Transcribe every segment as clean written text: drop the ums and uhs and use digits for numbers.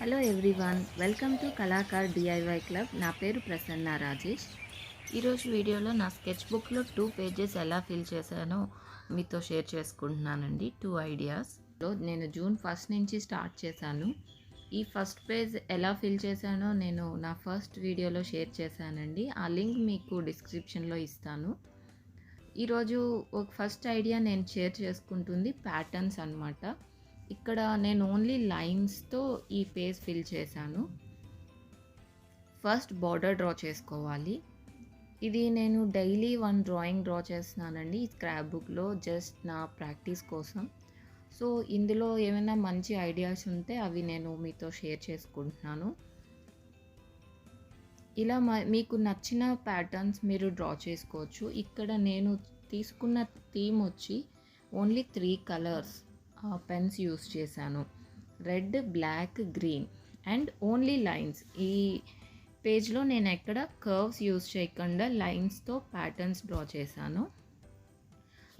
Hello everyone, welcome to Kalakar DIY club. నా పేరు ప్రసన్న రాజేష్. ఈరోజు వీడియోలో నా స్కెచ్ బుక్లో 2 పేజెస్ ఎలా ఫిల్ చేశానో మీతో షేర్ చేసుకుంటున్నానండి. 2 ఐడియాస్లో నేను జూన్ 1 నుంచి స్టార్ట్ చేశాను. ఈ ఫస్ట్ పేజ్ ఎలా ఫిల్ చేశానో నేను నా ఫస్ట్ వీడియోలో షేర్ చేశానండి. ఆ లింక్ మీకు డిస్క్రిప్షన్లో ఇస్తాను. ఈరోజు ఒక ఫస్ట్ ఐడియా నేను షేర్ చేసుకుంటుంది ప్యాటర్న్స్ అన్నమాట. ఇక్కడ నేను ఓన్లీ లైన్స్తో ఈ పేజ్ ఫిల్ చేశాను. ఫస్ట్ బార్డర్ డ్రా చేసుకోవాలి. ఇది నేను డైలీ 1 డ్రాయింగ్ డ్రా చేస్తున్నానండి ఈ స్క్రాప్ బుక్లో, జస్ట్ నా ప్రాక్టీస్ కోసం. సో ఇందులో ఏమైనా మంచి ఐడియాస్ ఉంటే అవి నేను మీతో షేర్ చేసుకుంటున్నాను. ఇలా మీకు నచ్చిన ప్యాటర్న్స్ మీరు డ్రా చేసుకోవచ్చు. ఇక్కడ నేను తీసుకున్న థీమ్ వచ్చి ఓన్లీ 3 కలర్స్ పెన్స్ యూస్ చేశాను. Red, black, green and only lines. ఈ పేజ్లో నేను ఎక్కడ కర్వ్స్ యూస్ చేయకుండా లైన్స్తో ప్యాటర్న్స్ డ్రా చేశాను.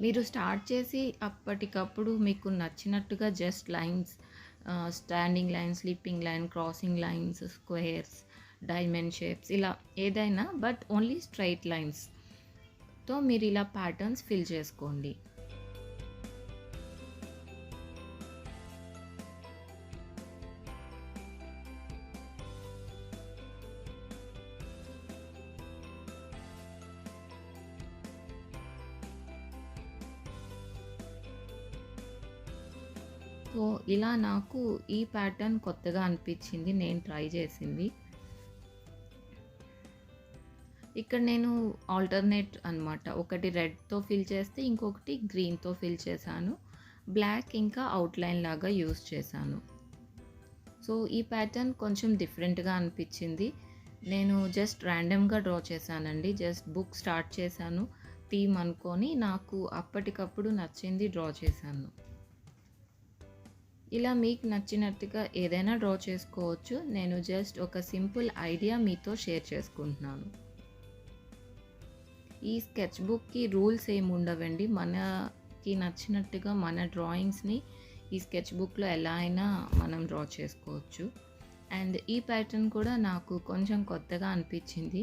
మీరు స్టార్ట్ చేసి అప్పటికప్పుడు మీకు నచ్చినట్టుగా just lines, standing line, sleeping line, crossing lines, squares, diamond shapes, ఇలా ఏదైనా బట్ ఓన్లీ స్ట్రైట్ లైన్స్తో మీరు ఇలా ప్యాటర్న్స్ ఫిల్ చేసుకోండి. సో ఇలా నాకు ఈ ప్యాటర్న్ కొత్తగా అనిపించింది, నేను ట్రై చేసింది. ఇక్కడ నేను ఆల్టర్నేట్ అనమాట, ఒకటి రెడ్తో ఫిల్ చేస్తే ఇంకొకటి గ్రీన్తో ఫిల్ చేశాను. బ్లాక్ ఇంకా అవుట్లైన్ లాగా యూస్ చేశాను. సో ఈ ప్యాటర్న్ కొంచెం డిఫరెంట్గా అనిపించింది. నేను జస్ట్ ర్యాండమ్గా డ్రా చేశానండి. జస్ట్ బుక్ స్టార్ట్ చేశాను, థీమ్ అనుకొని నాకు అప్పటికప్పుడు నచ్చింది డ్రా చేశాను. ఇలా మీకు నచ్చినట్టుగా ఏదైనా డ్రా చేసుకోవచ్చు. నేను జస్ట్ ఒక సింపుల్ ఐడియా మీతో షేర్ చేసుకుంటున్నాను. ఈ స్కెచ్ బుక్కి రూల్స్ ఏమి ఉండవండి. మనకి నచ్చినట్టుగా మన డ్రాయింగ్స్ని ఈ స్కెచ్ బుక్లో ఎలా అయినా మనం డ్రా చేసుకోవచ్చు. అండ్ ఈ ప్యాటర్న్ కూడా నాకు కొంచెం కొత్తగా అనిపించింది.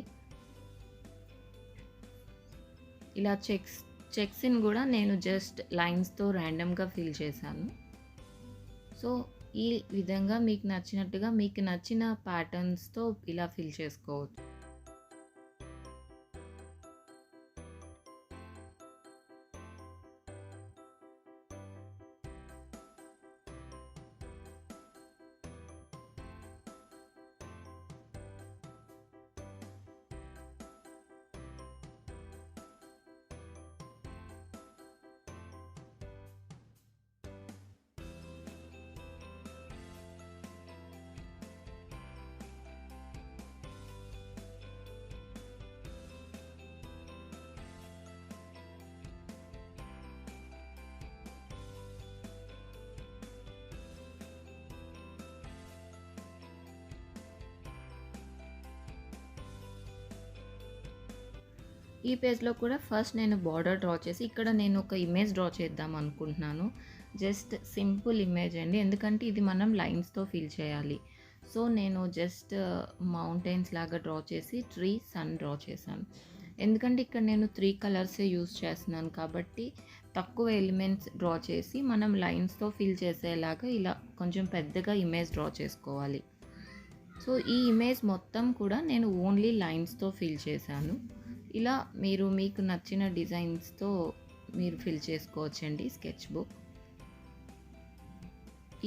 ఇలా చెక్స్ని కూడా నేను జస్ట్ లైన్స్తో ర్యాండమ్గా ఫిల్ చేశాను. సో ఈ విధంగా మీకు నచ్చినట్టుగా మీకు నచ్చిన ప్యాటర్న్స్తో ఇలా ఫిల్ చేసుకోవచ్చు. ఈ పేజ్లో కూడా ఫస్ట్ నేను బార్డర్ డ్రా చేసి ఇక్కడ నేను ఒక ఇమేజ్ డ్రా చేద్దాం అనుకుంటున్నాను. జస్ట్ సింపుల్ ఇమేజ్ అండి, ఎందుకంటే ఇది మనం లైన్స్తో ఫిల్ చేయాలి. సో నేను జస్ట్ మౌంటైన్స్ లాగా డ్రా చేసి ట్రీ, సన్ డ్రా చేశాను. ఎందుకంటే ఇక్కడ నేను 3 కలర్సే యూస్ చేస్తున్నాను కాబట్టి తక్కువ ఎలిమెంట్స్ డ్రా చేసి మనం లైన్స్తో ఫిల్ చేసేలాగా ఇలా కొంచెం పెద్దగా ఇమేజ్ డ్రా చేసుకోవాలి. సో ఈ ఇమేజ్ మొత్తం కూడా నేను ఓన్లీ లైన్స్తో ఫిల్ చేశాను. ఇలా మీరు మీకు నచ్చిన డిజైన్స్తో మీరు ఫిల్ చేసుకోవచ్చండి స్కెచ్ బుక్.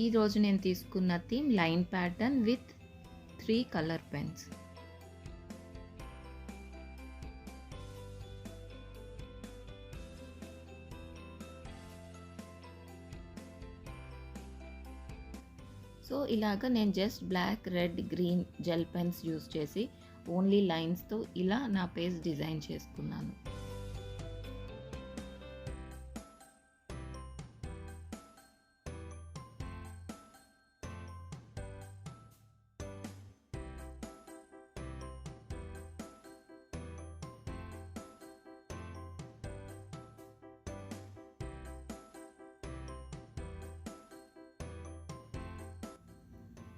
ఈరోజు నేను తీసుకున్న theme line pattern with 3 colour pens. So ఇలాగ నేను just black, red, green gel pens use చేసి ఓన్లీ లైన్స్తో ఇలా నా పేజ్ డిజైన్ చేసుకున్నాను.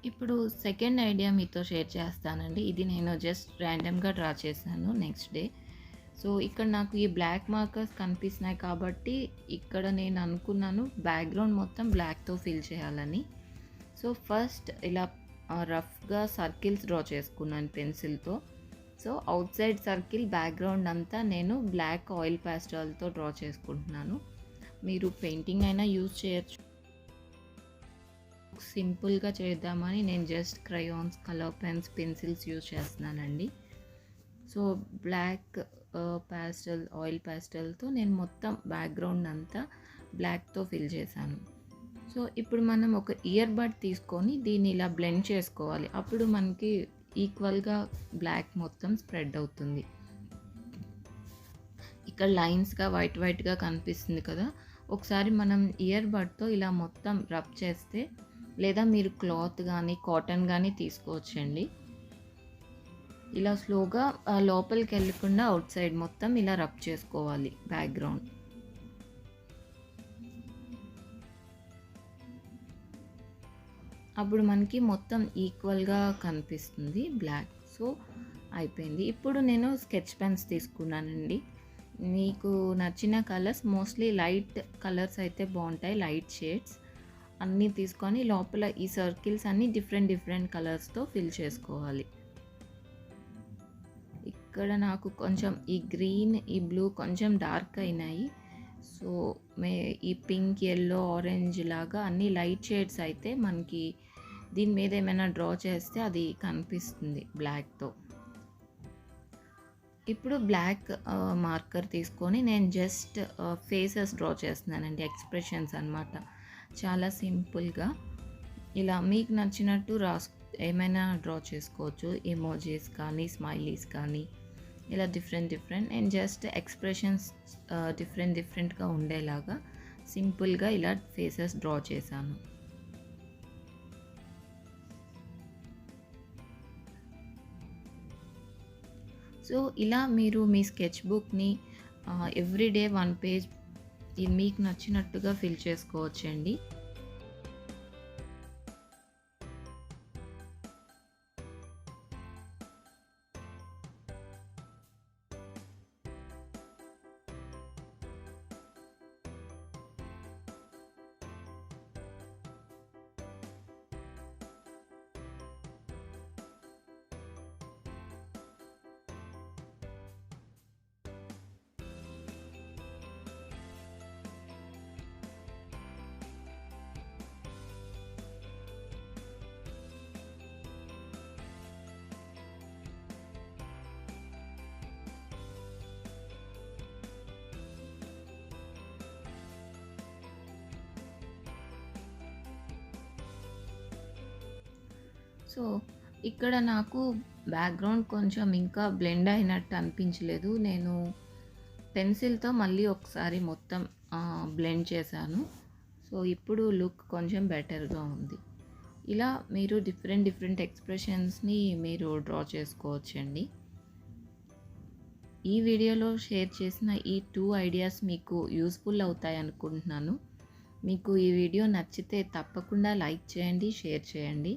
ఇప్పుడు సెకండ్ ఐడియా మీతో షేర్ చేస్తానండి. ఇది నేను జస్ట్ ర్యాండమ్‌గా డ్రా చేశాను నెక్స్ట్ డే. సో, ఇక్కడ నాకు ఈ బ్లాక్ మార్కర్స్ కనిపిస్తున్నాయి కాబట్టి, ఇక్కడ నేను అనుకున్నాను బ్యాక్‌గ్రౌండ్ మొత్తం బ్లాక్‌తో ఫిల్ చేయాలని. సో, ఫస్ట్ ఇలా రఫ్‌గా సర్కిల్స్ డ్రా చేసుకున్నాను పెన్సిల్‌తో. So, outside circle background అంతా నేను బ్లాక్ ఆయిల్ పాస్టెల్‌తో డ్రా చేసుకుంటున్నాను. మీరు పెయింటింగ్ అయినా యూజ్ చేయొచ్చు. సింపుల్‌గా చేద్దామని నేను just crayons, colour pens, pencils use చేస్తున్నానండి. సో, బ్లాక్ పాస్టెల్, ఆయిల్ పాస్టెల్‌తో నేను మొత్తం బ్యాక్‌గ్రౌండ్ అంతా బ్లాక్‌తో ఫిల్ చేశాను. సో, ఇప్పుడు మనం ఒక ఇయర్ బడ్ తీసుకొని దీన్ని ఇలా బ్లెండ్ చేసుకోవాలి. అప్పుడు మనకి ఈక్వల్‌గా బ్లాక్ మొత్తం స్ప్రెడ్ అవుతుంది. ఇక్కడ లైన్స్‌గా వైట్‌గా కనిపిస్తుంది కదా! ఒకసారి మనం ఇయర్ బడ్‌తో ఇలా మొత్తం రబ్ చేస్తే, లేదా మీరు క్లాత్ గానీ, కాటన్ గానీ తీసుకోవచ్చండి. ఇలా స్లోగా లోపలికెళ్ళకుండా ఔట్ సైడ్ మొత్తం ఇలా రబ్ చేసుకోవాలి బ్యాక్‌గ్రౌండ్. అప్పుడు మనకి మొత్తం ఈక్వల్‌గా కనిపిస్తుంది బ్లాక్. సో, అయిపోయింది. ఇప్పుడు నేను స్కెచ్ పెన్స్ తీసుకున్నానండి. మీకు నచ్చిన కలర్స్ మోస్ట్‌లీ లైట్ కలర్స్ అయితే బావుంటాయి. లైట్ షేడ్స్ అన్నీ తీసుకొని లోపల ఈ సర్కిల్స్ అన్నీ డిఫరెంట్ కలర్స్‌తో ఫిల్ చేసుకోవాలి. ఇక్కడ నాకు కొంచెం ఈ గ్రీన్, ఈ బ్లూ కొంచెం డార్క్ అయినాయి. సో, ఈ పింక్, యెల్లో, ఆరెంజ్ లాగా అన్ని లైట్ షేడ్స్ అయితే మనకి దీని మీద ఏమైనా డ్రా చేస్తే అది కనిపిస్తుంది బ్లాక్‌తో. ఇప్పుడు బ్లాక్ మార్కర్ తీసుకొని నేను జస్ట్ ఫేసెస్ డ్రా చేస్తున్నానండి. ఎక్స్‌ప్రెషన్స్ అనమాట. చాలా సింపుల్‌గా ఇలా మీకు నచ్చినట్టు ఏమైనా డ్రా చేసుకోవచ్చు. ఎమోజీస్ కానీ, స్మైలీస్ కానీ ఇలా డిఫరెంట్ నేను జస్ట్ ఎక్స్‌ప్రెషన్స్ డిఫరెంట్‌గా ఉండేలాగా సింపుల్‌గా ఇలా ఫేసెస్ డ్రా చేశాను. సో, ఇలా మీరు మీ స్కెచ్ బుక్‌ని ఎవ్రీడే 1 పేజ్ మీకు నచ్చినట్టుగా ఫిల్ చేసుకోవచ్చండి. సో, ఇక్కడ నాకు బ్యాక్‌గ్రౌండ్ కొంచెం ఇంకా బ్లెండ్ అయినట్టు అనిపించలేదు. నేను పెన్సిల్‌తో మళ్ళీ ఒకసారి మొత్తం బ్లెండ్ చేశాను. సో, ఇప్పుడు లుక్ కొంచెం బెటర్‌గా ఉంది. ఇలా మీరు డిఫరెంట్ ఎక్స్‌ప్రెషన్స్‌ని మీరు డ్రా చేసుకోవచ్చండి. ఈ వీడియోలో షేర్ చేసిన ఈ 2 ఐడియాస్ మీకు యూజ్‌ఫుల్ అవుతాయి అనుకుంటున్నాను. మీకు ఈ వీడియో నచ్చితే తప్పకుండా లైక్ చేయండి, షేర్ చేయండి.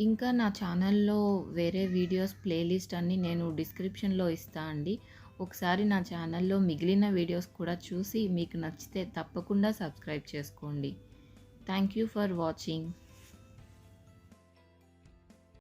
ఇంకా నా ఛానల్‌లో వేరే వీడియోస్ ప్లేలిస్ట్ అన్నీ నేను డిస్క్రిప్షన్‌లో ఇస్తా అండి. ఒకసారి నా ఛానల్‌లో మిగిలిన వీడియోస్ కూడా చూసి మీకు నచ్చితే తప్పకుండా సబ్స్క్రైబ్ చేసుకోండి. Thank you for watching.